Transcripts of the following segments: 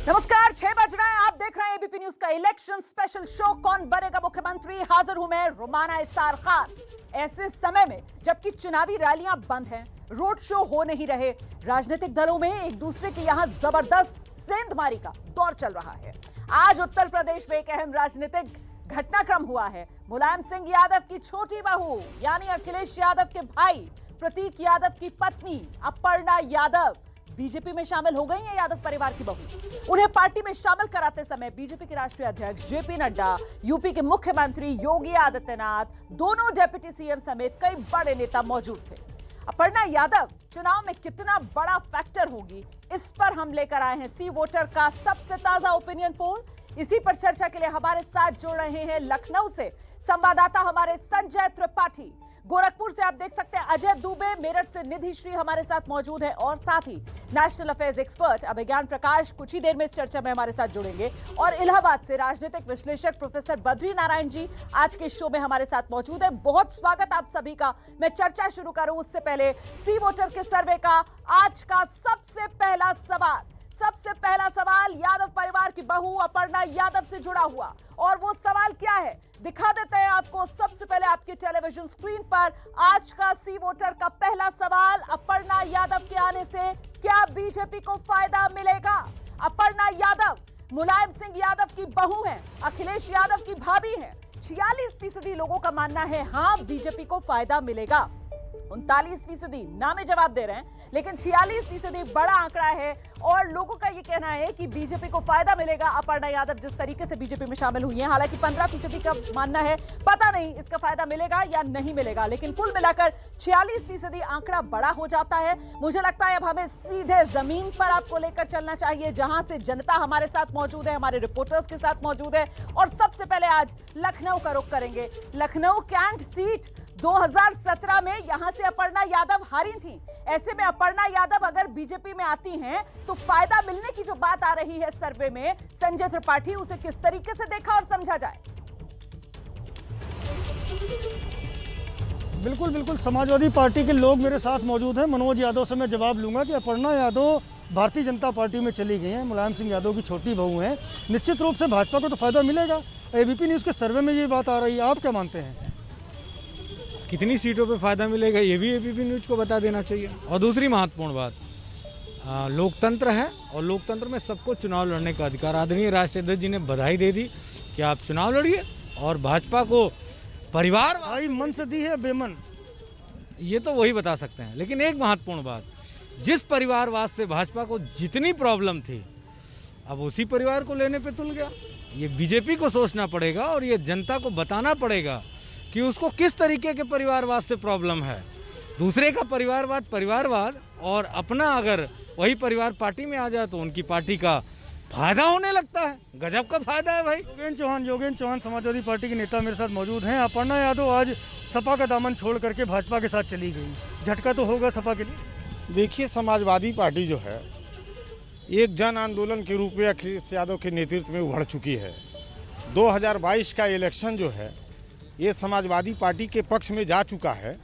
नमस्कार, 6 बज रहे हैं। आप देख रहे हैं एबीपी न्यूज का इलेक्शन स्पेशल शो कौन बनेगा मुख्यमंत्री। हाजिर हूं मैं रुमाना इस्सार खान। ऐसे समय में जबकि चुनावी रैलियां बंद हैं, रोड शो हो नहीं रहे, राजनीतिक दलों में एक दूसरे के यहां जबरदस्त सेंधमारी का दौर चल रहा है। आज उत्तर प्रदेश में एक अहम राजनीतिक घटनाक्रम हुआ है। मुलायम सिंह यादव की छोटी बहू यानी अखिलेश यादव के भाई प्रतीक यादव की पत्नी अपर्णा यादव बीजेपी में शामिल हो गई है। यादव परिवार की बहू, उन्हें पार्टी में शामिल कराते समय बीजेपी के राष्ट्रीय अध्यक्ष जेपी नड्डा, यूपी के मुख्यमंत्री योगी आदित्यनाथ, दोनों डिप्टी सीएम समेत कई बड़े नेता मौजूद थे। अपर्णा यादव चुनाव में कितना बड़ा फैक्टर होगी, इस पर हम लेकर आए हैं सी वोटर का सबसे ताजा ओपिनियन पोल। इसी पर चर्चा के लिए हमारे साथ जुड़ रहे हैं लखनऊ से संवाददाता हमारे संजय त्रिपाठी, गोरखपुर से आप देख सकते हैं अजय दुबे, मेरठ से निधि श्री हमारे साथ मौजूद है और साथ ही नेशनल अफेयर्स एक्सपर्ट अभिज्ञान प्रकाश कुछ ही देर में इस चर्चा में हमारे साथ जुड़ेंगे। और इलाहाबाद से राजनीतिक विश्लेषक प्रोफेसर बद्री नारायण जी आज के शो में हमारे साथ मौजूद है। बहुत स्वागत आप सभी का। मैं चर्चा शुरू करूं उससे पहले सी वोटर के सर्वे का आज का सबसे पहला सवाल यादव परिवार की बहू अपर्णा यादव से जुड़ा हुआ, और वो सवाल क्या है दिखा देते हैं आपको सबसे पहले आपके टेलीविजन स्क्रीन पर। आज का सी वोटर का पहला सवाल, अपर्णा यादव के आने से क्या बीजेपी को फायदा मिलेगा? अपर्णा यादव मुलायम सिंह यादव की बहू हैं, अखिलेश यादव की भाभी हैं। 46% लोगों का मानना है हां बीजेपी को फायदा मिलेगा। 39% ना में जवाब दे रहे हैं, लेकिन 46% बड़ा आंकड़ा है और लोगों का यह कहना है कि बीजेपी को फायदा मिलेगा अपर्णा यादव जिस तरीके से बीजेपी में शामिल हुई हैं। हालांकि 15% का मानना है पता नहीं इसका फायदा मिलेगा या नहीं मिलेगा, लेकिन कुल मिलाकर 46% आंकड़ा बड़ा हो जाता है। मुझे लगता है अब हमें सीधे जमीन पर आपको लेकर चलना चाहिए, जहां से जनता हमारे साथ मौजूद है, हमारे रिपोर्टर्स के साथ मौजूद है। और सबसे पहले आज लखनऊ का रुख करेंगे। लखनऊ कैंट सीट 2017 में यहां से अपर्णा यादव हारी थी। ऐसे में अपर्णा यादव अगर बीजेपी में आती हैं तो फायदा मिलने की जो बात आ रही है सर्वे में, संजय त्रिपाठी उसे किस तरीके से देखा और समझा जाए? बिल्कुल समाजवादी पार्टी के लोग मेरे साथ मौजूद हैं। मनोज यादव से मैं जवाब लूंगा कि अपर्णा यादव भारतीय जनता पार्टी में चली गई हैं, मुलायम सिंह यादव की छोटी बहू हैं। निश्चित रूप से भाजपा को तो फायदा मिलेगा। एबीपी न्यूज के सर्वे में ये बात आ रही है, आप क्या मानते हैं? कितनी सीटों पे फायदा मिलेगा ये भी एबीपी न्यूज को बता देना चाहिए। और दूसरी महत्वपूर्ण बात, लोकतंत्र है और लोकतंत्र में सबको चुनाव लड़ने का अधिकार। आदरणीय राष्ट्रीय अध्यक्ष जी ने बधाई दे दी कि आप चुनाव लड़िए, और भाजपा को परिवार भाई मन से दी है बेमन, ये तो वही बता सकते हैं। लेकिन एक महत्वपूर्ण बात, जिस परिवारवाद से भाजपा को जितनी प्रॉब्लम थी अब उसी परिवार को लेने पे तुल गया। ये बीजेपी को सोचना पड़ेगा और ये जनता को बताना पड़ेगा कि उसको किस तरीके के परिवारवाद से प्रॉब्लम है। दूसरे का परिवारवाद और अपना अगर वही परिवार पार्टी में आ जाए तो उनकी पार्टी का फायदा होने लगता है। गजब का फायदा है भाई। योगेंद्र चौहान समाजवादी पार्टी के नेता मेरे साथ मौजूद हैं। अपर्णा यादव आज सपा का दामन छोड़ करके भाजपा के साथ चली गई, झटका तो होगा सपा के लिए? देखिए, समाजवादी पार्टी जो है एक जन आंदोलन के रूप में अखिलेश यादव के नेतृत्व में उभर चुकी है। 2022 का इलेक्शन जो है ये समाजवादी पार्टी के पक्ष में जा चुका है,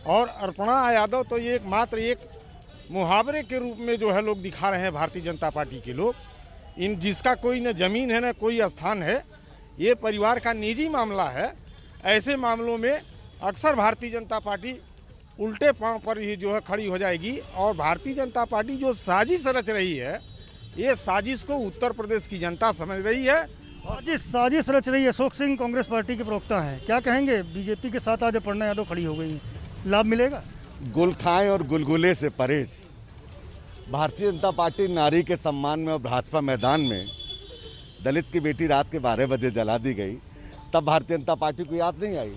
और अपर्णा यादव तो ये मात्र एक मुहावरे के रूप में जो है लोग दिखा रहे हैं भारतीय जनता पार्टी के लोग। इन जिसका कोई न जमीन है न कोई स्थान है, ये परिवार का निजी मामला है। ऐसे मामलों में अक्सर भारतीय जनता पार्टी उल्टे पांव पर ही जो है खड़ी हो जाएगी, और भारतीय जनता पार्टी जो साजिश रच रही है, ये साजिश को उत्तर प्रदेश की जनता समझ रही है। साजिश रच रही है। अशोक सिंह कांग्रेस पार्टी के प्रवक्ता हैं, क्या कहेंगे? बीजेपी के साथ आज अपर्णा यादव खड़ी हो गई है, लाभ मिलेगा? गुल खाएं और गुलगुले से परहेज। भारतीय जनता पार्टी नारी के सम्मान में और भाजपा मैदान में दलित की बेटी रात के 12 बजे जला दी गई, तब भारतीय जनता पार्टी को याद नहीं आई?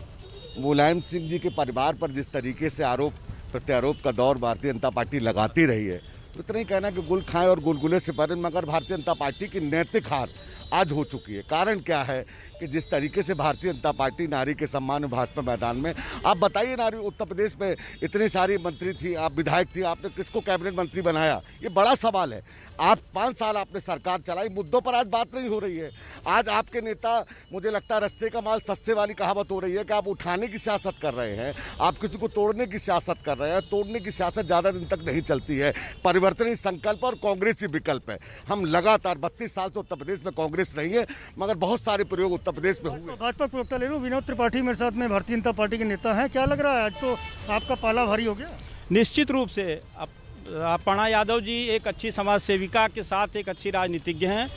मुलायम सिंह जी के परिवार पर जिस तरीके से आरोप प्रत्यारोप का दौर भारतीय जनता पार्टी लगाती रही है, तो इतना ही कहना कि गुल खाएं और गुलगुले से परहेज। मगर भारतीय जनता पार्टी की नैतिक हार, आज हो चुकी है। कारण क्या है कि जिस तरीके से भारतीय जनता पार्टी नारी के सम्मान में भाजपा मैदान में, आप बताइए, नारी उत्तर प्रदेश में इतनी सारी मंत्री थी, आप विधायक थी, आपने किसको कैबिनेट मंत्री बनाया, ये बड़ा सवाल है। आप 5 साल आपने सरकार चलाई, मुद्दों पर आज बात नहीं हो रही है। आज आपके नेता, मुझे लगता है रस्ते का माल सस्ते वाली कहावत हो रही है कि आप उठाने की सियासत कर रहे हैं, आप किसी को तोड़ने की सियासत कर रहे हैं। तोड़ने की सियासत ज़्यादा दिन तक नहीं चलती है। परिवर्तन ही संकल्प और कांग्रेस ही विकल्प है। हम लगातार 32 साल से उत्तर प्रदेश में कांग्रेस रही है, मगर बहुत सारे प्रयोग उत्तर प्रदेश में हुए। भाजपा प्रवक्ता ले लूँ, विनोद त्रिपाठी मेरे साथ में भारतीय जनता पार्टी के नेता हैं। क्या लग रहा है, आज तो आपका पाला भारी हो गया? निश्चित रूप से अपर्णा यादव जी एक अच्छी समाज सेविका के साथ एक अच्छी राजनीतिज्ञ हैं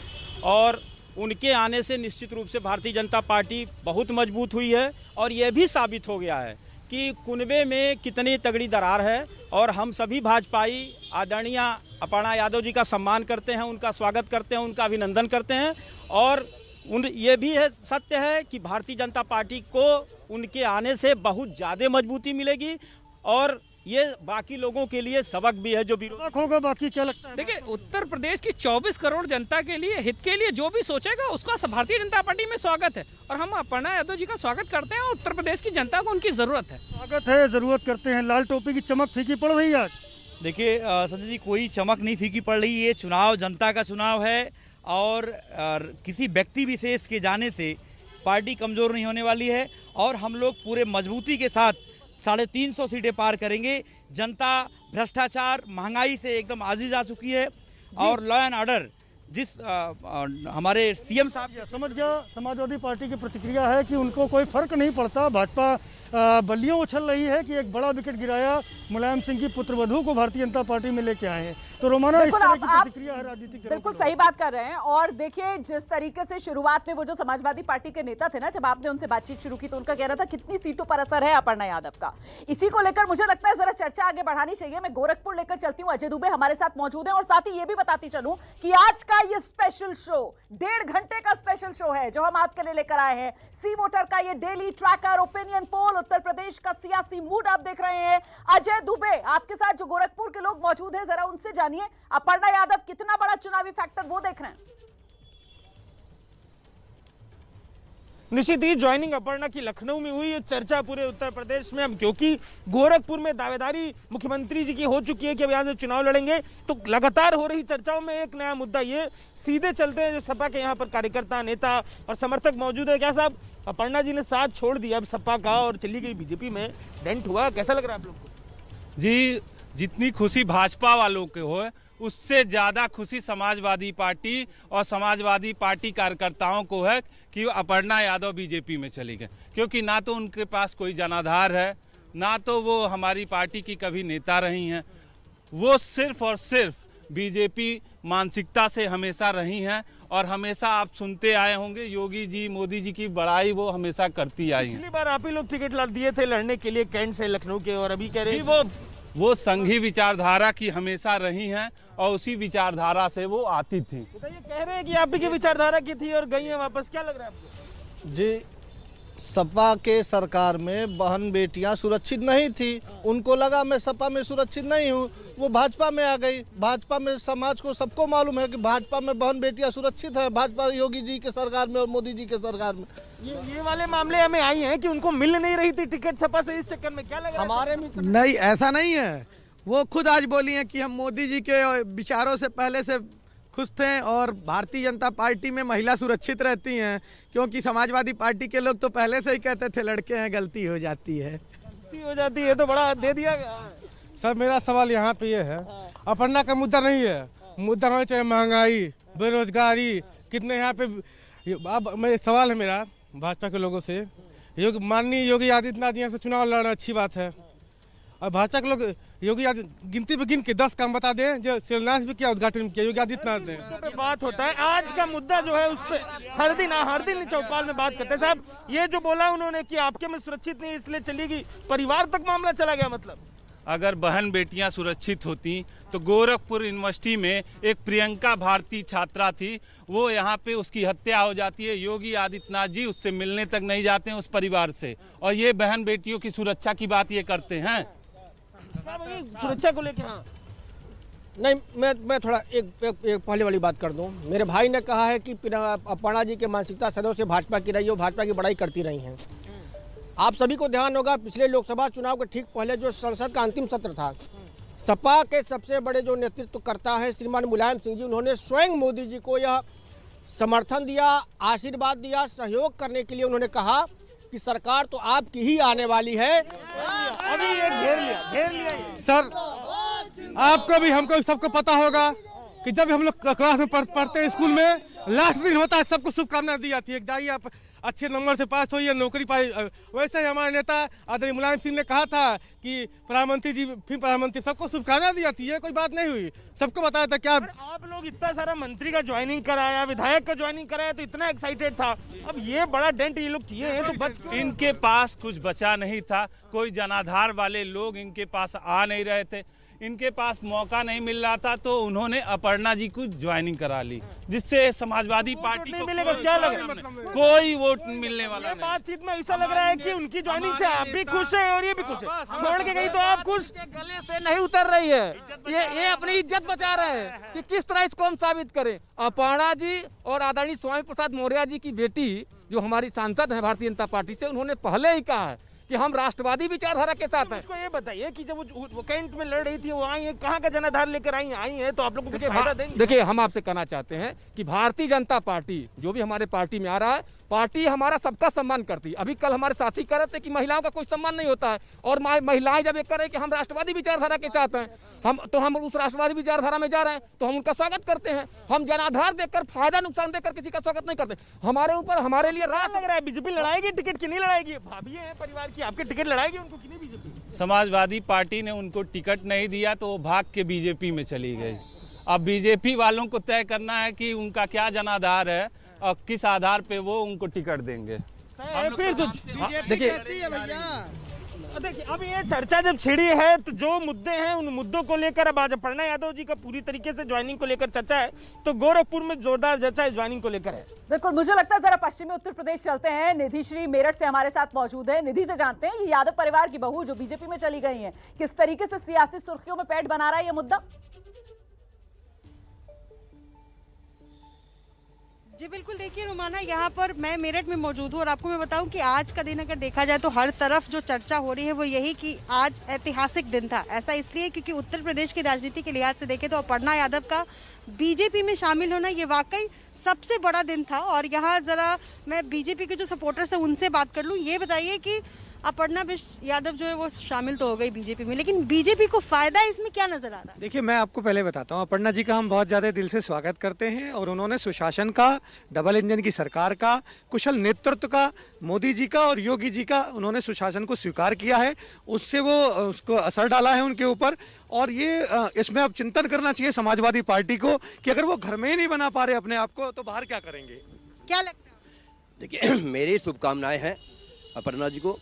और उनके आने से निश्चित रूप से भारतीय जनता पार्टी बहुत मजबूत हुई है। और यह भी साबित हो गया है कि कुनबे में कितनी तगड़ी दरार है और हम सभी भाजपाई आदरणीय अपर्णा यादव जी का सम्मान करते हैं, उनका स्वागत करते हैं, उनका अभिनंदन करते हैं। और ये भी है, सत्य है कि भारतीय जनता पार्टी को उनके आने से बहुत ज़्यादा मजबूती मिलेगी और ये बाकी लोगों के लिए सबक भी है जो विरोध होगा। बाकी क्या लगता है? देखिए, उत्तर प्रदेश की 24 करोड़ जनता के लिए, हित के लिए जो भी सोचेगा उसका भारतीय जनता पार्टी में स्वागत है और हम अपर्णा यादव जी का स्वागत करते हैं और उत्तर प्रदेश की जनता को उनकी जरूरत है। स्वागत है, जरूरत करते हैं। लाल टोपी की चमक फीकी पड़ रही है आज? देखिए संजय जी, कोई चमक नहीं फीकी पड़ रही। ये चुनाव जनता का चुनाव है और किसी व्यक्ति विशेष के जाने से पार्टी कमज़ोर नहीं होने वाली है और हम लोग पूरे मजबूती के साथ 350 सीटें पार करेंगे। जनता भ्रष्टाचार, महंगाई से एकदम आजिज आ चुकी है और लॉ एंड ऑर्डर जिस हमारे सीएम साहब, समझ गया। समाजवादी पार्टी की प्रतिक्रिया है कि उनको कोई फर्क नहीं पड़ता। भाजपा बल्लियां उछल रही है कि एक बड़ा विकेट गिराया, मुलायम सिंह की पुत्रवधू को भारतीय जनता पार्टी में लेके आए हैं। तो रोमाना इस तरह की प्रतिक्रिया है राजनीतिक। बिल्कुल सही बात कर रहे हैं। और देखिए, जिस तरीके से शुरुआत में वो जो समाजवादी पार्टी के नेता थे ना, जब आपने उनसे बातचीत शुरू की तो उनका कहना था कितनी सीटों पर असर है अपर्णा यादव का। इसी को लेकर मुझे लगता है जरा चर्चा आगे बढ़ानी चाहिए। मैं गोरखपुर लेकर चलती हूँ, अजय दुबे हमारे साथ मौजूद है और साथ ही ये भी बताती चलूं कि आज का ये स्पेशल शो 1.5 घंटे का स्पेशल शो है जो हम आपके लिए लेकर आए हैं। सी वोटर का ये daily tracker opinion poll, Uttar Pradesh का सियासी मूड आप देख रहे हैं। अजय दुबे आपके साथ जो गोरखपुर के लोग मौजूद हैं, जरा उनसे जानिए अपर्णा यादव कितना बड़ा चुनावी फैक्टर वो देख रहे हैं। निश्चित ही ज्वाइनिंग अपर्णा की लखनऊ में हुई, चर्चा पूरे उत्तर प्रदेश में। अब क्योंकि गोरखपुर में दावेदारी मुख्यमंत्री जी की हो चुकी है कि अब यहाँ से चुनाव लड़ेंगे, तो लगातार हो रही चर्चाओं में एक नया मुद्दा ये सीधे चलते हैं जो सपा के यहाँ पर कार्यकर्ता, नेता और समर्थक मौजूद है। क्या साहब, अपर्णा जी ने साथ छोड़ दिया अब सपा का और चली गई बीजेपी में, डेंट हुआ, कैसा लग रहा है आप लोग को? जी, जितनी खुशी भाजपा वालों के हो उससे ज़्यादा खुशी समाजवादी पार्टी और समाजवादी पार्टी कार्यकर्ताओं को है कि अपर्णा यादव बीजेपी में चली गए, क्योंकि ना तो उनके पास कोई जनाधार है, ना तो वो हमारी पार्टी की कभी नेता रही हैं। वो सिर्फ और सिर्फ बीजेपी मानसिकता से हमेशा रही हैं और हमेशा आप सुनते आए होंगे योगी जी, मोदी जी की बड़ाई वो हमेशा करती आई हैं। पिछली बार आप ही लोग टिकट दिए थे लड़ने के लिए कैंट से लखनऊ के, और अभी कह रहे हैं वो संघी विचारधारा की हमेशा रही हैं और उसी विचारधारा से वो आती थी। तो ये कह रहे हैं कि आप ही की विचारधारा की थी और गई है वापस, क्या लग रहा है आपको? जी, सपा के सरकार में बहन बेटियां सुरक्षित नहीं थी, उनको लगा मैं सपा में सुरक्षित नहीं हूं, वो भाजपा में आ गई। भाजपा में समाज को सबको मालूम है कि भाजपा में बहन बेटियां सुरक्षित है, भाजपा योगी जी के सरकार में और मोदी जी के सरकार में। ये वाले मामले हमें आई हैं कि उनको मिल नहीं रही थी टिकट सपा से, इस चक्कर में क्या लग रहा है हमारे मित्र? नहीं, ऐसा नहीं है। वो खुद आज बोली हैं कि हम मोदी जी के विचारों से पहले से खुश थे और भारतीय जनता पार्टी में महिला सुरक्षित रहती हैं, क्योंकि समाजवादी पार्टी के लोग तो पहले से ही कहते थे लड़के हैं गलती हो जाती है। गलती हो जाती है तो बड़ा दे दिया। सर, मेरा सवाल यहाँ पे ये है, अपर्णा का मुद्दा नहीं है, मुद्दा होना चाहिए महंगाई, बेरोजगारी, कितने यहाँ पे। अब मैं सवाल है मेरा भाजपा के लोगों से, माननीय योगी आदित्यनाथ यहाँ से चुनाव लड़ना अच्छी बात है, और भाजपा के लोग योगी गिनती पे गिन के 10 काम बता दें जो शिलान्यास भी किया, उद्घाटन किया योगी आदित्यनाथ ने। बात होता है आज का मुद्दा जो है उस पर हर दिन चौपाल में बात करते हैं। साहब, ये जो बोला उन्होंने कि आपके में सुरक्षित नहीं इसलिए चली गई, परिवार तक मामला चला गया। मतलब अगर बहन बेटियां सुरक्षित होती तो गोरखपुर यूनिवर्सिटी में एक प्रियंका भारती छात्रा थी, वो यहाँ पे उसकी हत्या हो जाती है, योगी आदित्यनाथ जी उससे मिलने तक नहीं जाते हैं उस परिवार से, और ये बहन बेटियों की सुरक्षा की बात ये करते हैं। सुरक्षा को लेकर हाँ, नहीं, मैं थोड़ा एक पहले वाली बात कर दूं। मेरे भाई ने कहा है कि अपर्णा जी के मानसिकता सदैव से भाजपा की रही है, वो भाजपा की बड़ाई करती रही हैं। आप सभी को ध्यान होगा, पिछले लोकसभा चुनाव के ठीक पहले जो संसद का अंतिम सत्र था, सपा के सबसे बड़े जो नेतृत्व करता है श्रीमान मुलायम सिंह जी, उन्होंने स्वयं मोदी जी को यह समर्थन दिया, आशीर्वाद दिया, सहयोग करने के लिए उन्होंने कहा कि सरकार तो आपकी ही आने वाली है। अभी ये घेर लिया सर, आपको भी हमको सबको पता होगा कि जब हम लोग क्लास में पढ़ते हैं, स्कूल में लास्ट दिन होता है, सबको शुभकामनाएं दी जाती है, जाइए आप अच्छे नंबर से पास होइए, नौकरी पाई। वैसे ही हमारे नेता आदरणीय मुलायम सिंह ने कहा था कि प्रधानमंत्री जी फिर प्रधानमंत्री, सबको शुभकामनाएं दी जाती है, कोई बात नहीं हुई, सबको बताया था। क्या आप लोग इतना सारा मंत्री का ज्वाइनिंग कराया, विधायक का ज्वाइनिंग कराया, तो इतना एक्साइटेड था, अब ये बड़ा डेंट ये लोग किए हैं तो बच क्यों? इनके पास कुछ बचा नहीं था, कोई जनाधार वाले लोग इनके पास आ नहीं रहे थे, इनके पास मौका नहीं मिल रहा था, तो उन्होंने अपर्णा जी को ज्वाइनिंग करा ली, जिससे समाजवादी पार्टी को मिलेगा। क्या लग रहा है? कोई वोट मिलने वाला नहीं। बातचीत में ऐसा लग रहा है कि उनकी ज्वाइनिंग से आप भी खुश हैं और ये भी खुश है, छोड़ के गई तो आप खुश। गले से नहीं उतर रही है, ये अपनी इज्जत बचा रहे हैं कि किस तरह इसको हम साबित करें। अपर्णा जी और आदरणीय स्वामी प्रसाद मौर्य जी की बेटी, जो हमारी सांसद है भारतीय जनता पार्टी से, उन्होंने पहले ही कहा है कि हम राष्ट्रवादी विचारधारा के साथ हैं। मुझको ये बताइए कि जब वो कैंट में लड़ रही थी, वो आई है, कहाँ का जनाधार लेकर आई है, तो आप लोग को कुछ फायदा देंगे? देखिए, हम आपसे कहना चाहते हैं कि भारतीय जनता पार्टी जो भी हमारे पार्टी में आ रहा है, पार्टी हमारा सबका सम्मान करती है। अभी कल हमारे साथी कह रहे थे कि महिलाओं का कोई सम्मान नहीं होता है, और महिलाएं जब ये कह रहे हैं कि हम राष्ट्रवादी विचारधारा के साथ हैं, हम उस राष्ट्रवादी विचारधारा में जा रहे हैं, तो हम उनका स्वागत करते हैं। हम जनाधार देकर, फायदा नुकसान देकर किसी का स्वागत नहीं करते। हमारे ऊपर, हमारे लिए रात लग रहा है बीजेपी लड़ाएगी टिकट की नहीं लड़ाएगी? भाभी है परिवार की, आपके टिकट लड़ाएगी उनको कि नहीं बीजेपी? समाजवादी पार्टी ने उनको टिकट नहीं दिया, तो वो भाग के बीजेपी में चली गई। अब बीजेपी वालों को तय करना है कि उनका क्या जनाधार है और किस आधार पे वो उनको टिकट देंगे। फिर कुछ देखिए, अब ये चर्चा जब छिड़ी है, तो जो मुद्दे हैं उन मुद्दों को लेकर अब आज अपर्णा यादव जी का पूरी तरीके से ज्वाइनिंग को लेकर चर्चा है, तो गोरखपुर में जोरदार चर्चा है ज्वाइनिंग को लेकर है। बिल्कुल, मुझे लगता है जरा पश्चिमी उत्तर प्रदेश चलते हैं। निधि श्री मेरठ से हमारे साथ मौजूद है। निधि से जानते हैं, ये यादव परिवार की बहू जो बीजेपी में चली गई है, किस तरीके से सियासी सुर्खियों में पैठ बना रहा है ये मुद्दा? जी बिल्कुल, देखिए रोमाना, यहाँ पर मैं मेरठ में मौजूद हूँ और आपको मैं बताऊँ कि आज का दिन अगर देखा जाए तो हर तरफ जो चर्चा हो रही है वो यही कि आज ऐतिहासिक दिन था। ऐसा इसलिए क्योंकि उत्तर प्रदेश की राजनीति के लिहाज से देखें तो अपर्णा यादव का बीजेपी में शामिल होना ये वाकई सबसे बड़ा दिन था। और यहाँ ज़रा मैं बीजेपी के जो सपोर्टर्स हैं उनसे बात कर लूँ। ये बताइए कि अपर्णा यादव जो है वो शामिल तो हो गई बीजेपी में, लेकिन बीजेपी को फायदा इसमें क्या नजर आ रहा है? देखिए, मैं आपको पहले बताता हूँ, अपर्णा जी का हम बहुत ज़्यादा दिल से स्वागत करते हैं, और उन्होंने सुशासन का, डबल इंजन की सरकार का, कुशल नेतृत्व का, मोदी जी का और योगी जी का उन्होंने सुशासन को स्वीकार किया है, उससे वो उसको असर डाला है उनके ऊपर। और ये इसमें अब चिंतन करना चाहिए समाजवादी पार्टी को कि अगर वो घर में ही नहीं बना पा रहे अपने आप को, तो बाहर क्या करेंगे? क्या लगता है? देखिए, मेरी शुभकामनाएं हैं अपर्णा जी को,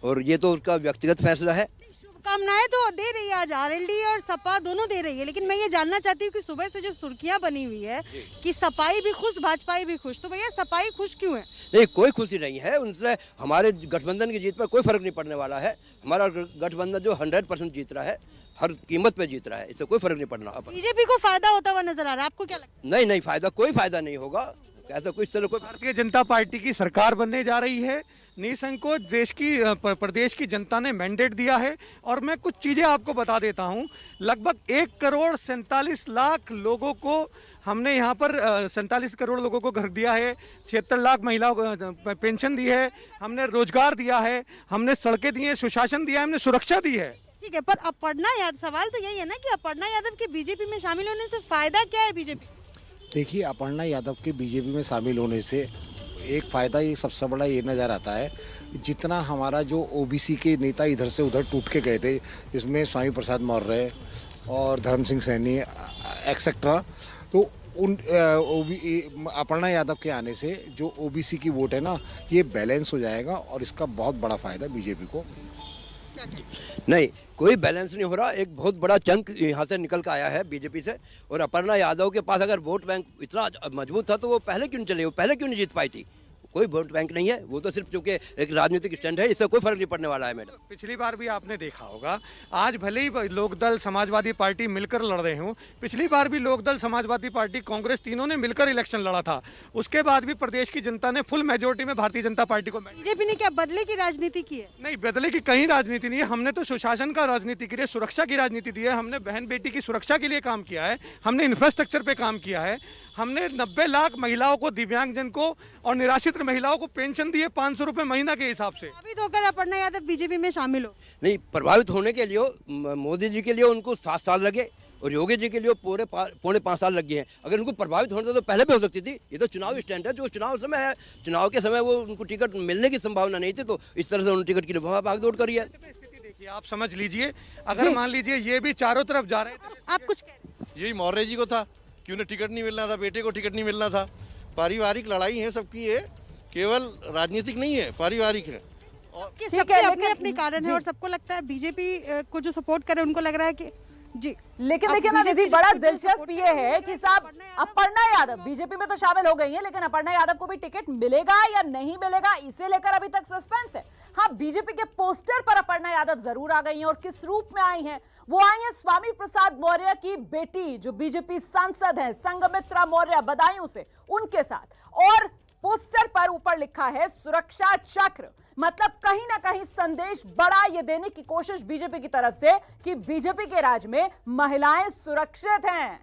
और ये तो उसका व्यक्तिगत फैसला है। शुभकामनाएं तो दे रही है आज आरएलडी और सपा दोनों दे रही है, लेकिन मैं ये जानना चाहती हूँ कि सुबह से जो सुर्खियां बनी हुई है कि सपाई भी खुश, भाजपाई भी खुश, तो भैया सपाई खुश क्यों है? नहीं, कोई खुशी नहीं है उनसे। हमारे गठबंधन की जीत पर कोई फर्क नहीं पड़ने वाला है। हमारा गठबंधन जो 100% जीत रहा है, हर कीमत पे जीत रहा है, इससे कोई फर्क नहीं पड़ना। बीजेपी को फायदा होता हुआ नजर आ रहा है, आपको क्या लगता है? नहीं, फायदा कोई फायदा नहीं होगा। ऐसा कुछ तरह कोई भारतीय जनता पार्टी की सरकार बनने जा रही है, निसंकोच देश की प्रदेश की जनता ने मैंडेट दिया है। और मैं कुछ चीज़ें आपको बता देता हूं, लगभग 1,47,00,000 लोगों को हमने यहाँ पर 47 करोड़ लोगों को घर दिया है, 76 लाख महिलाओं को पेंशन दी है, हमने रोजगार दिया है, हमने सड़कें दी हैं, सुशासन दिया है, हमने सुरक्षा दी है। ठीक है, पर अपर्णा यादव, सवाल तो यही है ना कि अपर्णा यादव के बीजेपी में शामिल होने से फायदा क्या है बीजेपी? देखिए, अपर्णा यादव के बीजेपी में शामिल होने से एक फ़ायदा ये सबसे बड़ा ये नज़र आता है, जितना हमारा जो ओबीसी के नेता इधर से उधर टूट के गए थे, इसमें स्वामी प्रसाद मौर्य और धर्म सिंह सैनी एक्सेट्रा, तो उन अपर्णा यादव के आने से जो ओबीसी की वोट है ना, ये बैलेंस हो जाएगा और इसका बहुत बड़ा फ़ायदा बीजेपी को। नहीं, कोई बैलेंस नहीं हो रहा। एक बहुत बड़ा चंक यहाँ से निकल कर आया है बीजेपी से, और अपर्णा यादव के पास अगर वोट बैंक इतना मजबूत था तो वो पहले क्यों नहीं चले, वो पहले क्यों नहीं जीत पाई थी? कोई वोट बैंक नहीं है, वो तो सिर्फ चूंकि एक राजनीतिक स्टैंड है, इससे कोई फर्क नहीं पड़ने वाला है मैडम। पिछली बार भी आपने देखा होगा, आज भले ही लोकदल समाजवादी पार्टी मिलकर लड़ रहे हों, पिछली बार भी लोकदल समाजवादी पार्टी कांग्रेस तीनों ने मिलकर इलेक्शन लड़ा था, उसके बाद भी प्रदेश की जनता ने फुल मेजोरिटी में भारतीय जनता पार्टी को। बीजेपी ने क्या बदले की राजनीति की है? नहीं, बदले की कहीं राजनीति नहीं है, हमने तो सुशासन का राजनीति की है, सुरक्षा की राजनीति दी है, हमने बहन बेटी की सुरक्षा के लिए काम किया है, हमने इंफ्रास्ट्रक्चर पे काम किया है, हमने 90 लाख महिलाओं को, दिव्यांगजन को और निराश्रित महिलाओं को पेंशन दी है 500 रुपए महीना के हिसाब से। प्रभावित होकर अपर्णा यादव बीजेपी में शामिल हो? नहीं, प्रभावित होने के लिए मोदी जी के लिए उनको 7 साल लगे और योगी जी के लिए पूरे 4.5 साल लग गए हैं। अगर उनको प्रभावित होना था तो पहले भी हो सकती थी। ये तो चुनाव स्टैंड है, जो चुनाव समय है, चुनाव के समय वो उनको टिकट मिलने की संभावना नहीं थी, तो इस तरह से उन्होंने टिकट की लिए भागदौड़ करी है। देखिए, आप समझ लीजिए, अगर मान लीजिए ये भी चारों तरफ जा रहे हैं, आप कुछ यही मौर्य जी को था कि उन्हें टिकट नहीं मिलना था, बेटे को टिकट नहीं मिलना था। पारिवारिक लड़ाई है सबकी, ये केवल राजनीतिक नहीं है, पारिवारिक है। और सबके अपने अपने कारण है और सबको लगता है बीजेपी को जो सपोर्ट करे उनको लग रहा है कि जी। लेकिन देखिए ना दीदी, बड़ा दिलचस्प ये है कि साहब अपर्णा यादव बीजेपी में तो शामिल हो गई हैं, लेकिन अपर्णा यादव को भी टिकट मिलेगा या नहीं मिलेगा, इसे लेकर अभी तक सस्पेंस है। हाँ, बीजेपी के पोस्टर पर अपर्णा यादव जरूर आ गई हैं और किस रूप में आई हैं? वो आई हैं स्वामी प्रसाद मौर्य की बेटी, जो बीजेपी सांसद हैं, संघमित्रा मौर्य, बधाई से उनके साथ। और पोस्टर पर ऊपर लिखा है सुरक्षा चक्र, मतलब कहीं ना कहीं संदेश बड़ा ये देने की कोशिश बीजेपी की तरफ से कि बीजेपी के राज में महिलाएं सुरक्षित हैं।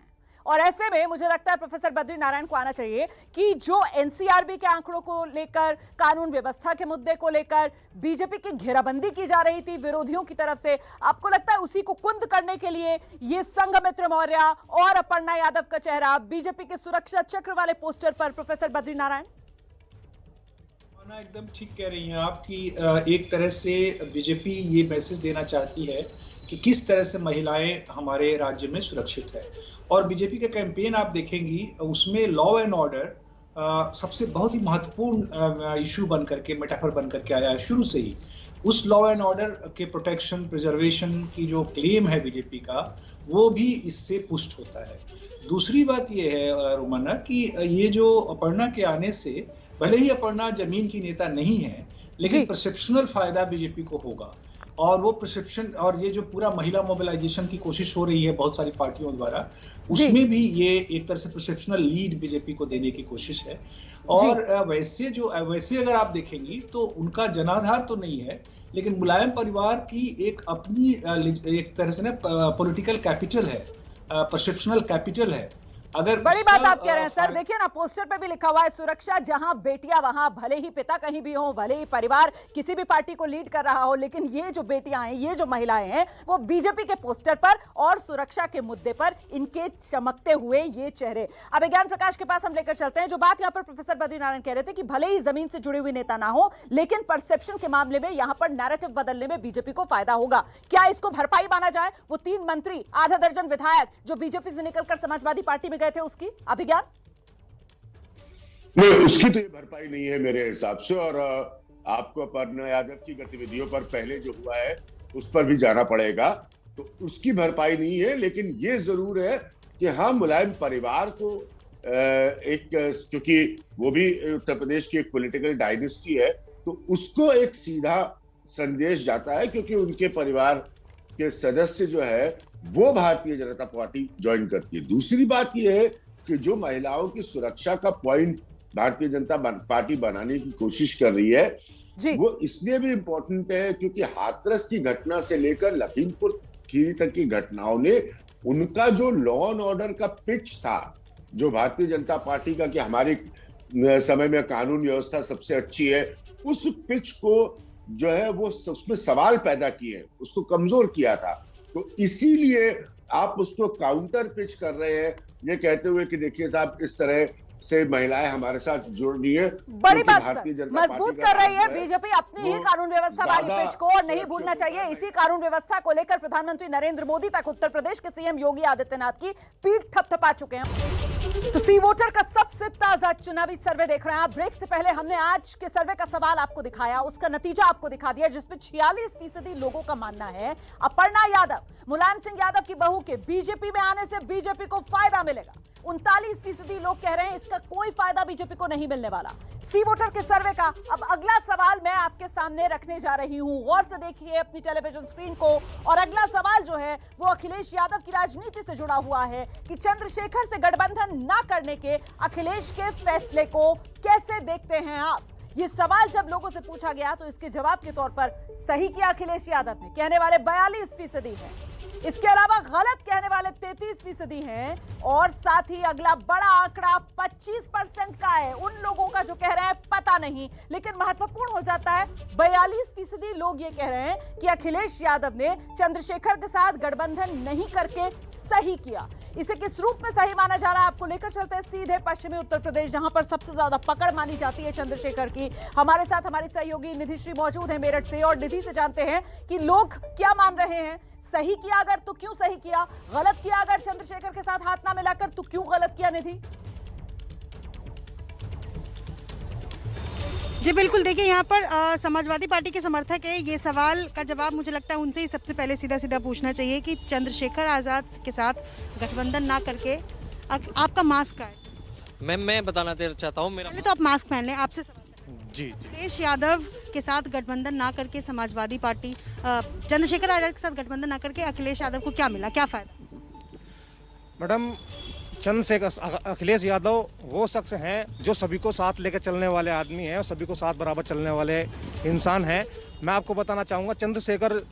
और ऐसे में मुझे लगता है प्रोफेसर बद्री नारायण को आना चाहिए कि जो एनसीआरबी के आंकड़ों को लेकर, कानून व्यवस्था के मुद्दे को लेकर बीजेपी की घेराबंदी की जा रही थी विरोधियों की तरफ से, आपको लगता है उसी को कुंद करने के लिए ये संघमित्र मौर्य और अपर्णा यादव का चेहरा बीजेपी के सुरक्षा चक्र वाले पोस्टर पर? प्रोफेसर बद्री नारायण, एकदम ठीक कह रही हैं आप कि एक तरह से बीजेपी ये मैसेज देना चाहती है कि किस तरह से महिलाएं हमारे राज्य में सुरक्षित है। और बीजेपी का कैंपेन आप देखेंगी, उसमें लॉ एंड ऑर्डर सबसे बहुत ही महत्वपूर्ण इशू बन करके, मेटाफर बन करके आया है शुरू से ही। उस लॉ एंड ऑर्डर के प्रोटेक्शन, प्रिजर्वेशन की जो क्लेम है बीजेपी का, वो भी इससे पुष्ट होता है। दूसरी बात ये है रोमाना कि ये जो अपर्णा के आने से, भले ही अपर्णा जमीन की नेता नहीं है, लेकिन परसेप्शनल फायदा बीजेपी को होगा। और वो परसेप्शन और ये जो पूरा महिला मोबिलाइजेशन की कोशिश हो रही है बहुत सारी पार्टियों द्वारा, उसमें भी ये एक तरह से परसेप्शनल लीड बीजेपी को देने की कोशिश है। और वैसे अगर आप देखेंगी तो उनका जनाधार तो नहीं है, लेकिन मुलायम परिवार की एक अपनी एक तरह से ना पॉलिटिकल कैपिटल है, परसेप्शनल कैपिटल है। अगर बड़ी बात आप कह रहे हैं सर, देखिए ना पोस्टर पे भी लिखा हुआ है सुरक्षा जहां बेटियां वहां, भले ही पिता कहीं भी हो, भले ही परिवार किसी भी पार्टी को लीड कर रहा हो, लेकिन ये जो बेटियां हैं, ये जो महिलाएं हैं, वो बीजेपी के पोस्टर पर और सुरक्षा के मुद्दे पर इनके चमकते हुए ये चेहरे। अब ज्ञान प्रकाश के पास हम लेकर चलते हैं। जो बात यहाँ पर प्रोफेसर बद्री नारायण कह रहे थे कि भले ही जमीन से जुड़ी हुई नेता ना हो, लेकिन परसेप्शन के मामले में यहाँ पर नैरेटिव बदलने में बीजेपी को फायदा होगा। क्या इसको भरपाई माना जाए? वो 3 मंत्री, आधा दर्जन विधायक जो बीजेपी से निकलकर समाजवादी पार्टी में गए थे, उसकी अभिज्ञान? नहीं, उसकी तो ये भरपाई नहीं है मेरे हिसाब से। और आपको अपर्णा यादव की गतिविधियों पर पहले जो हुआ है उस पर भी जाना पड़ेगा, तो उसकी भरपाई नहीं है। लेकिन ये जरूर है कि हाँ, मुलायम परिवार को एक, क्योंकि वो भी उत्तर प्रदेश की एक पॉलिटिकल डायनेस्टी है, तो उसको एक सीधा संदेश जाता है, क्योंकि उनके परिवार के सदस्य जो है वो भारतीय जनता पार्टी ज्वाइन करती है। दूसरी बात यह है कि जो महिलाओं की सुरक्षा का पॉइंट भारतीय जनता पार्टी बनाने की कोशिश कर रही है, वो इसलिए भी इम्पोर्टेंट है क्योंकि हाथरस की घटना से लेकर लखीमपुर खीरी तक की घटनाओं ने उनका जो लॉ एंड ऑर्डर का पिच था, जो भारतीय जनता पार्टी का कि हमारे समय में कानून व्यवस्था सबसे अच्छी है, उस पिच को जो है वो उसमें सवाल पैदा किए, उसको कमजोर किया था। तो इसीलिए आप उसको काउंटर पिच कर रहे हैं, ये कहते हुए कि देखिए साहब, इस तरह से महिलाएं हमारे साथ जुड़ रही है। बड़ी बात सर, मजबूत कर रही है बीजेपी अपनी ही कानून व्यवस्था वाली पिच को। और नहीं भूलना चाहिए, इसी कानून व्यवस्था को लेकर प्रधानमंत्री नरेंद्र मोदी तक उत्तर प्रदेश के सीएम योगी आदित्यनाथ की पीठ थपथपा चुके हैं। तो सी वोटर का सबसे ताजा चुनावी सर्वे देख रहे हैं आप। ब्रेक से पहले हमने आज के सर्वे का सवाल आपको दिखाया, उसका नतीजा आपको दिखा दिया, जिसमें 46% लोगों का मानना है अपर्णा यादव, मुलायम सिंह यादव की बहू के बीजेपी में आने से बीजेपी को फायदा मिलेगा। 39% लोग कह रहे हैं इसका कोई फायदा बीजेपी को नहीं मिलने वाला। सी वोटर के सर्वे का अब अगला सवाल मैं आपके सामने रखने जा रही हूं। गौर से देखिए अपनी टेलीविजन स्क्रीन को। और अगला सवाल जो है वो अखिलेश यादव की राजनीति से जुड़ा हुआ है कि चंद्रशेखर से गठबंधन ना करने के अखिलेश के फैसले को कैसे देखते हैं आप। ये सवाल जब लोगों से पूछा गया तो इसके जवाब के तौर पर सही किया अखिलेश यादव ने, कहने वाले 42% हैं। इसके अलावा गलत कहने वाले 33% हैं। और साथ ही अगला बड़ा आंकड़ा 25% का है उन लोगों का जो कह रहे हैं पता नहीं। लेकिन महत्वपूर्ण हो जाता है 42% लोग ये कह रहे हैं कि अखिलेश यादव ने चंद्रशेखर के साथ गठबंधन नहीं करके सही किया। इसे किस रूप में सही माना जा रहा है आपको लेकर चलते हैं सीधे पश्चिमी उत्तर प्रदेश, जहां पर सबसे ज्यादा पकड़ मानी जाती है चंद्रशेखर की। हमारे साथ हमारी सहयोगी निधि श्री मौजूद है मेरठ से, और निधि से जानते हैं कि लोग क्या मान रहे हैं। सही किया अगर तो क्यों सही किया, गलत किया अगर चंद्रशेखर के साथ हाथ ना मिलाकर तो क्यों गलत किया। निधि जी बिल्कुल, देखिए यहाँ पर समाजवादी पार्टी के समर्थक है। ये सवाल का जवाब मुझे लगता है उनसे ही सबसे पहले सीधा सीधा पूछना चाहिए कि चंद्रशेखर आज़ाद के साथ गठबंधन ना करके आपका मास्क का है। मैं बताना चाहता हूँ मेरा पहले तो आप मास्क पहन लें। आपसे जी अखिलेश यादव के साथ गठबंधन ना करके समाजवादी पार्टी चंद्रशेखर आज़ाद के साथ गठबंधन ना करके अखिलेश यादव को क्या मिला, क्या फायदा। मैडम, चंद्रशेखर अखिलेश यादव वो शख्स हैं जो सभी को साथ लेकर चलने वाले आदमी हैं और सभी को साथ बराबर चलने वाले इंसान हैं। मैं आपको बताना चाहूँगा चंद्रशेखर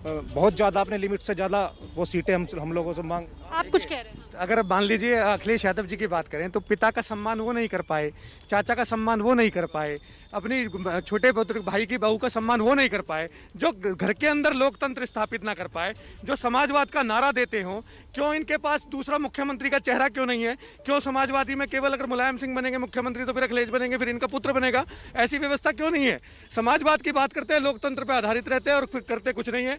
बहुत ज़्यादा अपने लिमिट से ज़्यादा वो सीटें हम लोगों से मांग। आप कुछ कह रहे हैं। अगर मान लीजिए अखिलेश यादव जी की बात करें तो पिता का सम्मान वो नहीं कर पाए, चाचा का सम्मान वो नहीं कर पाए, अपनी छोटे पुत्र भाई की बहू का सम्मान वो नहीं कर पाए, जो घर के अंदर लोकतंत्र स्थापित ना कर पाए, जो समाजवाद का नारा देते हो। क्यों इनके पास दूसरा मुख्यमंत्री का चेहरा क्यों नहीं है? क्यों समाजवादी में केवल अगर मुलायम सिंह बनेंगे मुख्यमंत्री तो फिर अखिलेश बनेंगे, फिर इनका पुत्र बनेगा? ऐसी व्यवस्था क्यों नहीं है? समाजवाद की बात करते हैं, लोकतंत्र पर आधारित रहते हैं और करते कुछ नहीं है।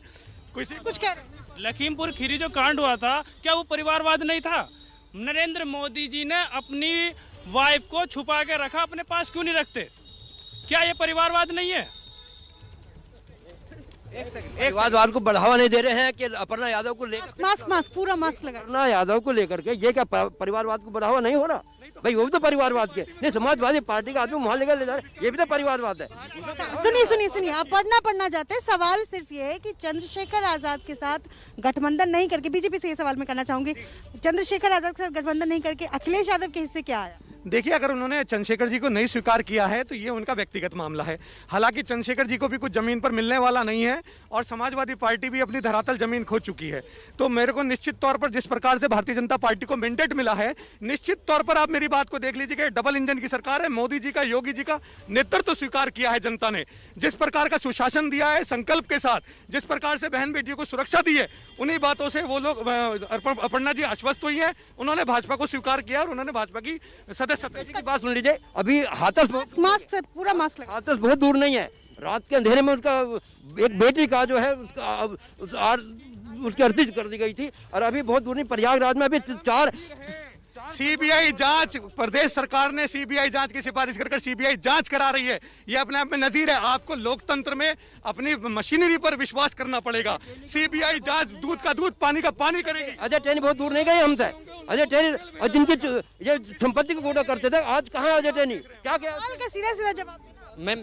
कुछ कह रहे हैं। लखीमपुर खीरी जो कांड हुआ था, क्या वो परिवारवाद नहीं था? नरेंद्र मोदी जी ने अपनी वाइफ को छुपा के रखा, अपने पास क्यों नहीं रखते? क्या ये परिवारवाद नहीं है? परिवारवाद को बढ़ावा नहीं दे रहे हैं कि अपर्णा यादव को लेकर मास्क पूरा मास्क लगा। अपर्णा यादव को लेकर के ये क्या परिवारवाद को बढ़ावा नहीं हो रहा? भाई वो भी तो परिवारवाद के नहीं, समाजवादी पार्टी का आदमी वहां लेकर ले जा रहे, ये भी तो परिवारवाद है। सुनिए आप पढ़ना चाहते हैं। सवाल सिर्फ ये है कि चंद्रशेखर आजाद के साथ गठबंधन नहीं करके, बीजेपी से ये सवाल मैं करना चाहूंगी, चंद्रशेखर आजाद के साथ गठबंधन नहीं करके अखिलेश यादव के हिस्से क्या आया? देखिए, अगर उन्होंने चंद्रशेखर जी को नहीं स्वीकार किया है तो ये उनका व्यक्तिगत मामला है। हालांकि चंद्रशेखर जी को भी कुछ जमीन पर मिलने वाला नहीं है और समाजवादी पार्टी भी अपनी धरातल जमीन खो चुकी है। तो मेरे को निश्चित तौर पर जिस प्रकार से भारतीय जनता पार्टी को मैंडेट मिला है, निश्चित तौर पर आप मेरी बात को देख लीजिए कि डबल इंजन की सरकार है। मोदी जी का, योगी जी का नेतृत्व स्वीकार किया है जनता ने। जिस प्रकार का सुशासन दिया है संकल्प के साथ, जिस प्रकार से बहन बेटियों को सुरक्षा दी है, उन्हीं बातों से वो लोग अपर्णा जी आश्वस्त हुई है। उन्होंने भाजपा को स्वीकार किया और उन्होंने भाजपा की सदस्यता। अभी हाथरस मास्क से पूरा मास्क लगा। हाथरस बहुत दूर नहीं है। रात के अंधेरे में उसका एक बेटी का जो है उसकी अर्थी कर दी गई थी और अभी बहुत दूर नहीं, प्रयागराज में अभी 4 सीबीआई जांच, प्रदेश सरकार ने सीबीआई जांच की सिफारिश कर सीबीआई जांच करा रही है। ये अपने आप में नजीर है। आपको लोकतंत्र में अपनी मशीनरी पर विश्वास करना पड़ेगा। सीबीआई जांच दूध का दूध, पानी का पानी करेगी। अजय टेनी बहुत दूर नहीं गए हमसे। अजय टेनी जिनकी ये संपत्ति को गोटा करते थे, आज कहाँ है अजय टेनी? क्या सीधा जवाब। मैम,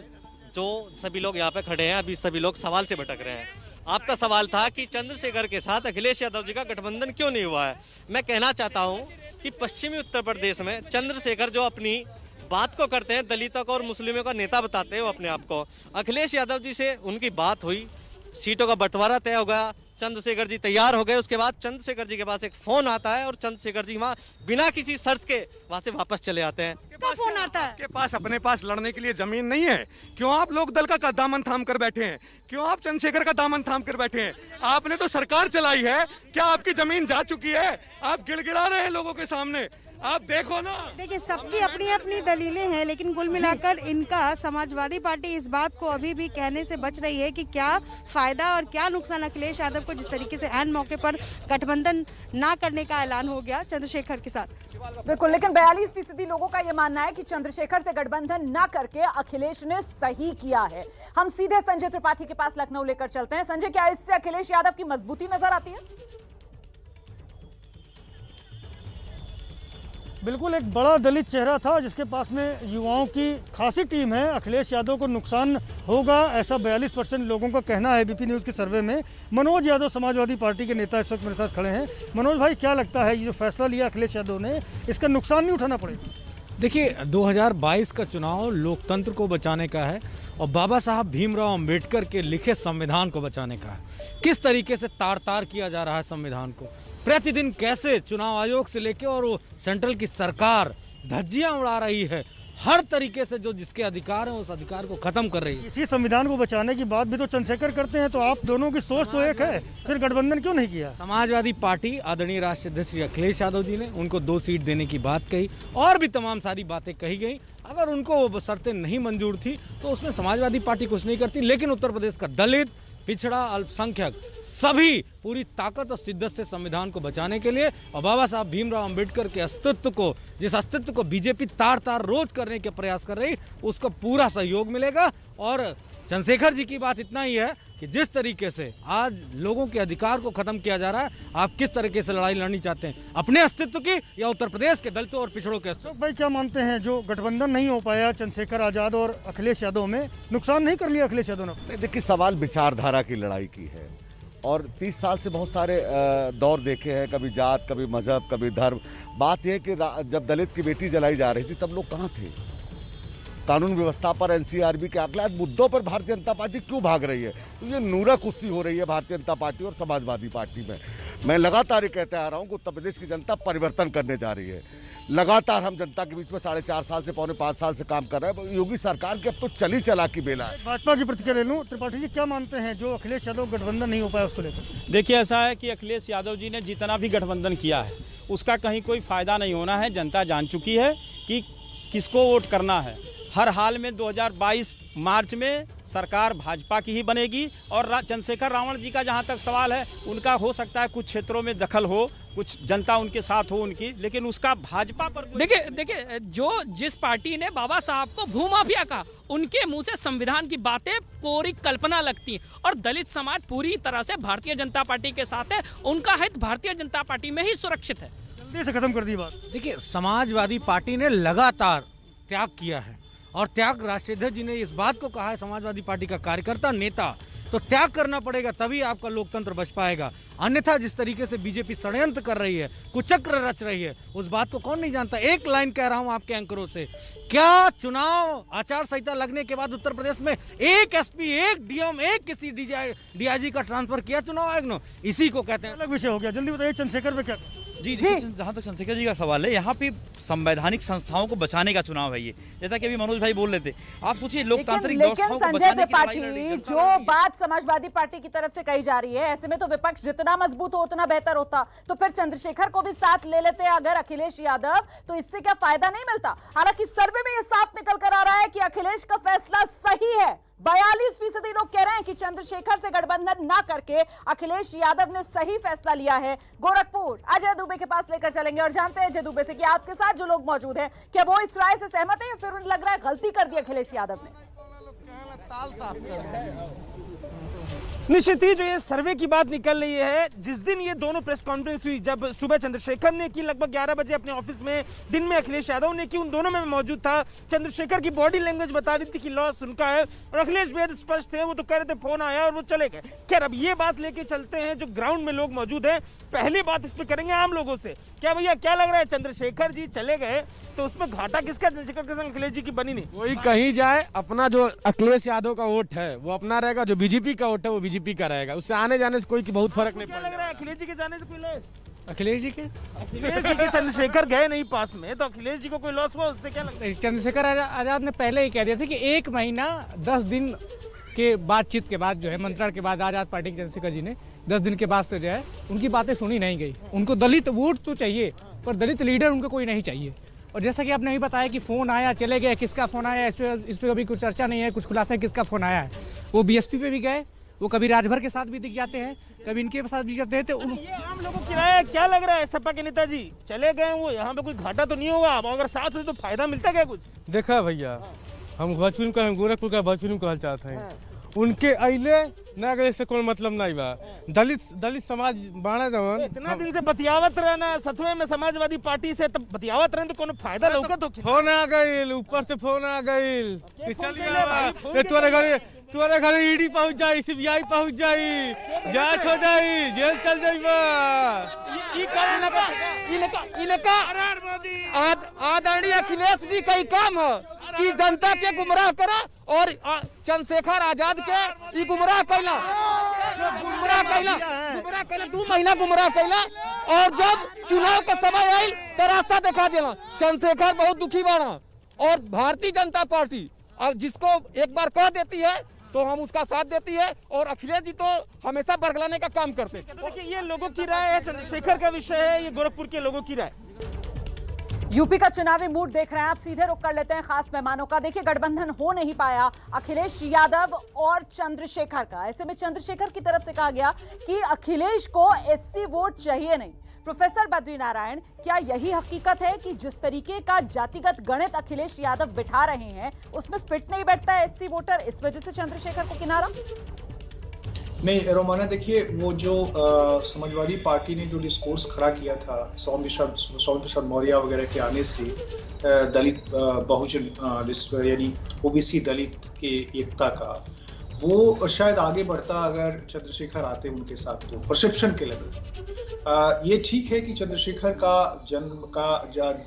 जो सभी लोग यहाँ पे खड़े हैं, अभी सभी लोग सवाल से भटक रहे हैं। आपका सवाल था कि चंद्रशेखर के साथ अखिलेश यादव जी का गठबंधन क्यों नहीं हुआ है। मैं कहना चाहता हूँ कि पश्चिमी उत्तर प्रदेश में चंद्रशेखर जो अपनी बात को करते हैं, दलितों को और मुस्लिमों का नेता बताते हैं वो अपने आप को, अखिलेश यादव जी से उनकी बात हुई, सीटों का बंटवारा तय हो गया, चंद्रशेखर जी तैयार हो गए। उसके बाद चंद्रशेखर जी के पास एक फोन आता है और चंद्रशेखर जी वहाँ बिना किसी शर्त के वहाँ से वापस चले आते हैं। फोन आता है के पास अपने पास लड़ने के लिए जमीन नहीं है। क्यों आप लोग दल का दामन थाम कर बैठे हैं? क्यों आप चंद्रशेखर का दामन थाम कर बैठे हैं? आपने तो सरकार चलाई है, क्या आपकी जमीन जा चुकी है? आप गिड़गिड़ा रहे हैं लोगों के सामने, आप देखो ना। देखिए, सबकी अपनी अपनी दलीलें हैं, लेकिन कुल मिलाकर इनका समाजवादी पार्टी इस बात को अभी भी कहने से बच रही है कि क्या फायदा और क्या नुकसान अखिलेश यादव को जिस तरीके से ऐन मौके पर गठबंधन ना करने का ऐलान हो गया चंद्रशेखर के साथ। बिल्कुल, लेकिन 42% लोगों का यह मानना है कि चंद्रशेखर से गठबंधन ना करके अखिलेश ने सही किया है। हम सीधे संजय त्रिपाठी के पास लखनऊ लेकर चलते हैं। संजय, क्या इससे अखिलेश यादव की मजबूती नजर आती है? बिल्कुल एक बड़ा दलित चेहरा था जिसके पास में युवाओं की खासी टीम है। अखिलेश यादव को नुकसान होगा ऐसा 42% लोगों का कहना है एबीपी न्यूज़ के सर्वे में। मनोज यादव समाजवादी पार्टी के नेता इस वक्त मेरे साथ खड़े हैं। मनोज भाई, क्या लगता है ये जो फैसला लिया अखिलेश यादव ने, इसका नुकसान नहीं उठाना पड़ेगा? देखिए, 2022 का चुनाव लोकतंत्र को बचाने का है और बाबा साहब भीमराव अंबेडकर के लिखे संविधान को बचाने का है। किस तरीके से तार तार किया जा रहा है संविधान को, प्रतिदिन कैसे चुनाव आयोग से लेकर और वो सेंट्रल की सरकार धज्जियां उड़ा रही है, हर तरीके से जो जिसके अधिकार हैं उस अधिकार को खत्म कर रही है। इसी संविधान को बचाने की बात भी तो चंद्रशेखर करते हैं, तो आप दोनों की सोच तो एक है, फिर गठबंधन क्यों नहीं किया? समाजवादी पार्टी आदरणीय राष्ट्रीय अध्यक्ष श्री अखिलेश यादव जी ने उनको 2 सीट देने की बात कही और भी तमाम सारी बातें कही गई। अगर उनको वो शर्तें नहीं मंजूर थी तो उसमें समाजवादी पार्टी कुछ नहीं करती, लेकिन उत्तर प्रदेश का दलित, पिछड़ा, अल्पसंख्यक सभी पूरी ताकत और शिद्दत से संविधान को बचाने के लिए और बाबा साहब भीमराव अंबेडकर के अस्तित्व को, जिस अस्तित्व को बीजेपी तार तार रोज करने के प्रयास कर रही, उसको पूरा सहयोग मिलेगा। और चंद्रशेखर जी की बात इतना ही है कि जिस तरीके से आज लोगों के अधिकार को खत्म किया जा रहा है, आप किस तरीके से लड़ाई लड़नी चाहते हैं, अपने अस्तित्व की या उत्तर प्रदेश के दलितों और पिछड़ों के अस्तित्व? भाई, क्या मानते हैं जो गठबंधन नहीं हो पाया चंद्रशेखर आजाद और अखिलेश यादव में, नुकसान नहीं कर लिया अखिलेश यादव ने? देखिए, सवाल विचारधारा की लड़ाई की है और 30 साल से बहुत सारे दौर देखे हैं, कभी जात, कभी मजहब, कभी धर्म। बात यह है कि जब दलित की बेटी जलाई जा रही थी तब लोग कहाँ थे? कानून व्यवस्था पर, एनसीआरबी के अगले मुद्दों पर भारतीय जनता पार्टी क्यों भाग रही है? तो ये नूरा कुश्ती हो रही है भारतीय जनता पार्टी और समाजवादी पार्टी में। मैं लगातार ये कहते आ रहा हूँ कि उत्तर प्रदेश की जनता परिवर्तन करने जा रही है। लगातार हम जनता के बीच में 4.5 साल से 4.25 साल से काम कर रहे हैं। योगी सरकार की अब तो चली चला की बेला है। भाजपा की प्रतिक्रिया ले लूँ। त्रिपाठी जी, क्या मानते हैं जो अखिलेश यादव गठबंधन नहीं हो पाया उसको लेकर? देखिए, ऐसा है कि अखिलेश यादव जी ने जितना भी गठबंधन किया है उसका कहीं कोई फायदा नहीं होना है। जनता जान चुकी है कि किसको वोट करना है। हर हाल में 2022 मार्च में सरकार भाजपा की ही बनेगी। और चंद्रशेखर रावण जी का जहां तक सवाल है, उनका हो सकता है कुछ क्षेत्रों में दखल हो, कुछ जनता उनके साथ हो उनकी, लेकिन उसका भाजपा पर देखिए जो जिस पार्टी ने बाबा साहब को भूमाफिया कहा, उनके मुंह से संविधान की बातें कोरी कल्पना लगती है। और दलित समाज पूरी तरह से भारतीय जनता पार्टी के साथ है, उनका हित भारतीय जनता पार्टी में ही सुरक्षित है। जल्दी से खत्म कर दी बात। देखिए, समाजवादी पार्टी ने लगातार त्याग किया है और त्याग राष्ट्रीय अध्यक्ष जी ने इस बात को कहा है, समाजवादी पार्टी का कार्यकर्ता नेता, तो त्याग करना पड़ेगा तभी आपका लोकतंत्र बच पाएगा। अन्यथा जिस तरीके से बीजेपी षड्यंत्र कर रही है, कुचक्र रच रही है, उस बात को कौन नहीं जानता। एक लाइन कह रहा हूं आपके एंकरों से, क्या चुनाव आचार संहिता लगने के बाद उत्तर प्रदेश में एक एसपी, एक डीएम, एक किसी डीआईजी का ट्रांसफर किया चुनाव आयोग ने? इसी को कहते हैं। अलग विषय हो गया। जल्दी बताइए चंद्रशेखर पे क्या? जी, जहाँ तक चंद्रशेखर जी का सवाल है, यहाँ पे संवैधानिक संस्थाओं को बचाने का चुनाव है ये। जैसा कि अभी मनोज भाई बोल रहे थे, आप सोचिए लोकतांत्रिक व्यवस्थाओं को बचाने की लड़ाई लड़ रही है। जो बात समाजवादी पार्टी की तरफ से कही जा रही है, ऐसे में तो विपक्ष जितना मजबूत हो उतना बेहतर होता। तो फिर चंद्रशेखर को भी साथ ले लेते अगर अखिलेश यादव, तो इससे क्या फायदा नहीं मिलता? हालांकि सर्वे में यह साफ निकल कर आ रहा है कि अखिलेश का फैसला सही है। 42% लोग कह रहे हैं कि चंद्रशेखर से गठबंधन ना करके अखिलेश यादव ने सही फैसला लिया है। गोरखपुर अजय दुबे के पास लेकर चलेंगे और जानते हैं अजय दुबे से कि आपके साथ जो लोग मौजूद हैं, क्या वो इस राय से सहमत हैं या फिर उन्हें लग रहा है गलती कर दी अखिलेश यादव ने? निश्चित ही जो ये सर्वे की बात निकल रही है, जिस दिन ये दोनों प्रेस कॉन्फ्रेंस हुई, जब सुबह चंद्रशेखर ने की लगभग 11 बजे अपने ऑफिस में, दिन में अखिलेश यादव ने की, उन दोनों में मौजूद था। चंद्रशेखर की बॉडी लैंग्वेज बता रही थी कि लॉस उनका है और अखिलेश बेहद स्पष्ट थे, वो तो कह रहे थे फोन आया और वो चले गए। खैर, अब ये बात लेके चलते हैं जो ग्राउंड में लोग मौजूद हैं। पहली बात इस पर करेंगे आम लोगों से। क्या भैया, क्या लग रहा है, चंद्रशेखर जी चले गए तो उसमें घाटा किसका? चंद्रशेखर के संग अखिलेश जी की बनी नहीं। कोई कहीं जाए, अपना जो अखिलेश यादव का वोट है वो अपना रहेगा, जो बीजेपी का वोट है वो बीजेपी का रहेगा। उससे आने जाने से कोई की बहुत फर्क नहीं पड़ेगा। लग रहा है अखिलेश जी के जाने से कोई लॉस? अखिलेश जी के चंद्रशेखर गए नहीं पास में, तो अखिलेश जी को कोई लॉस हुआ? उससे क्या लगता है? चंद्रशेखर आजाद ने पहले ही कह दिया था कि 1 महीना 10 दिन के बातचीत के बाद जो है, मंत्रण के बाद आजाद पार्टी के चंद्रशेखर जी ने 10 दिन के बाद से जो है उनकी बातें सुनी नहीं गई। उनको दलित वोट तो चाहिए पर दलित लीडर उनको कोई नहीं चाहिए। और जैसा कि आपने अभी बताया कि फ़ोन आया, चले गए, किसका फ़ोन आया इस पर अभी कुछ चर्चा नहीं है, कुछ खुलासा किसका फ़ोन आया है। वो बीएसपी पे भी गए, वो कभी राजभर के साथ भी दिख जाते हैं, कभी इनके साथ भी जाते हैं। तो ये आम लोगों को किराया क्या लग रहा है? सपा के नेताजी चले गए, वो यहाँ पे कोई घाटा तो नहीं होगा? अगर साथ हो तो फायदा मिलता क्या कुछ? देखा भैया, हम भोजपुरी का, गोरखपुर का भोजपुरी को कहना चाहते हैं। उनके अइले ना गए से कोई मतलब नहीं बा। दलित समाज बाड़ा जवन इतना दिन से बतियावत रहना सतुए में समाजवादी पार्टी से, तब बतियावत रहे तो कोनो फायदा लौका तो फोन आ गइल, ऊपर से फोन आ गइल कि चलिए तोरे घरे ईडी पहुंच जाई, सीबीआई पहुंच जाई, जांच हो जाई, जेल चल जाइबा। आदरणीय अखिलेश जी का ही काम है कि जनता के गुमराह करा और चंद्रशेखर आजाद के गुमराह कैला 2 महीना गुमराह कैला, और जब चुनाव का समय आई तो रास्ता दिखा देना। चंद्रशेखर बहुत दुखी बाड़ा, और भारतीय जनता पार्टी जिसको एक बार कह देती है तो हम उसका साथ देती है, और अखिलेश जी तो हमेशा बरगलाने का काम करते हैं। देखिए ये लोगों की राय है, चंद्रशेखर का विषय है, ये गोरखपुर के लोगों की राय। यूपी का चुनावी मूड देख रहे हैं आप, सीधे रुख कर लेते हैं खास मेहमानों का। देखिए गठबंधन हो नहीं पाया अखिलेश यादव और चंद्रशेखर का। ऐसे में चंद्रशेखर की तरफ से कहा गया कि अखिलेश को एससी वोट चाहिए नहीं। प्रोफेसर बद्री नारायण, क्या यही हकीकत है कि जिस तरीके का जातिगत गणित अखिलेश यादव बिठा रहे हैं उसमें फिट नहीं बैठता है एससी वोटर, इस वजह से चंद्रशेखर को किनारा? नहीं रोमाना, देखिए वो जो समाजवादी पार्टी ने जो डिस्कोर्स खड़ा किया था स्वामी प्रसाद मौर्य वगैरह के आने से दलित बहुजन यानी ओबीसी दलित के एकता का, वो शायद आगे बढ़ता अगर चंद्रशेखर आते उनके साथ तो परसेप्शन के लेवल। ये ठीक है कि चंद्रशेखर का जन्म का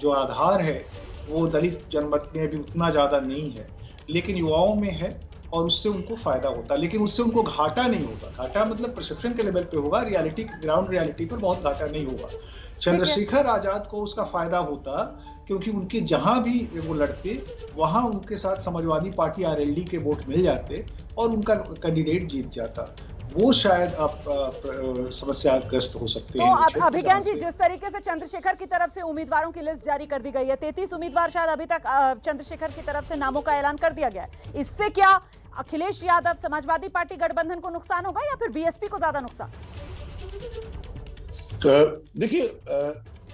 जो आधार है वो दलित जनमत में भी उतना ज़्यादा नहीं है, लेकिन युवाओं में है और उससे उनको फायदा होता है, लेकिन उससे उनको घाटा नहीं होगा। घाटा मतलब परसेप्शन के लेवल पे होगा, रियलिटी ग्राउंड रियलिटी पर बहुत घाटा नहीं होगा। चंद्रशेखर आजाद को उसका फायदा होता क्योंकि उनके जहां भी वो लड़ते वहां उनके साथ समाजवादी पार्टी आरएलडी के वोट मिल जाते और उनका कैंडिडेट जीत जाता। वो शायद आप समस्याग्रस्त हो सकते हैं। तो अभिज्ञान जी, जिस तरीके से चंद्रशेखर की तरफ से उम्मीदवारों की लिस्ट जारी कर दी गई है, 33 उम्मीदवार शायद अभी तक चंद्रशेखर की तरफ से नामों का ऐलान कर दिया गया है, इससे क्या अखिलेश यादव समाजवादी पार्टी गठबंधन को नुकसान होगा या फिर बीएसपी को ज्यादा नुकसान? देखिए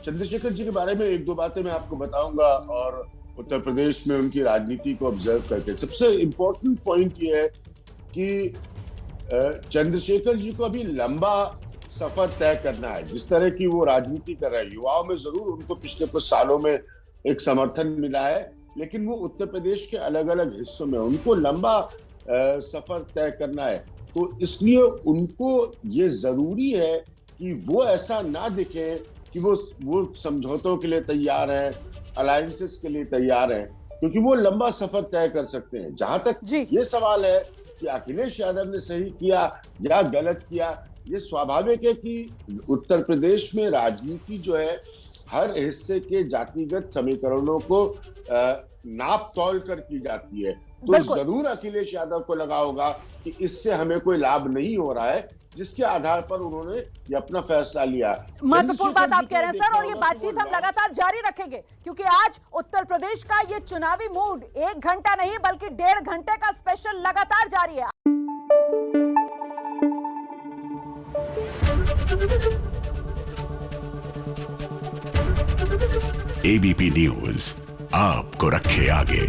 चंद्रशेखर जी के बारे में 1-2 बातें मैं आपको बताऊंगा, और उत्तर प्रदेश में उनकी राजनीति को ऑब्जर्व करके सबसे इम्पोर्टेंट पॉइंट ये है कि चंद्रशेखर जी को अभी लंबा सफर तय करना है। जिस तरह की वो राजनीति कर रहे हैं, युवाओं में जरूर उनको पिछले कुछ सालों में एक समर्थन मिला है, लेकिन वो उत्तर प्रदेश के अलग अलग हिस्सों में उनको लंबा सफर तय करना है। तो इसलिए उनको ये जरूरी है कि वो ऐसा ना दिखे कि वो समझौतों के लिए तैयार है, अलायंसेस के लिए तैयार है, क्योंकि वो लंबा सफर तय कर सकते हैं। जहां तक ये सवाल है कि अखिलेश यादव ने सही किया या गलत किया, ये स्वाभाविक है कि उत्तर प्रदेश में राजनीति जो है हर हिस्से के जातिगत समीकरणों को नाप तौल कर की जाती है। तो जरूर अखिलेश यादव को लगा होगा कि इससे हमें कोई लाभ नहीं हो रहा है, जिसके आधार पर उन्होंने ये अपना फैसला लिया। महत्वपूर्ण बात आप कह रहे हैं सर, और ये बातचीत हम लगातार जारी रखेंगे क्योंकि आज उत्तर प्रदेश का ये चुनावी मूड 1 घंटा नहीं बल्कि 1.5 घंटे का स्पेशल लगातार जारी है। एबीपी न्यूज आपको रखे आगे।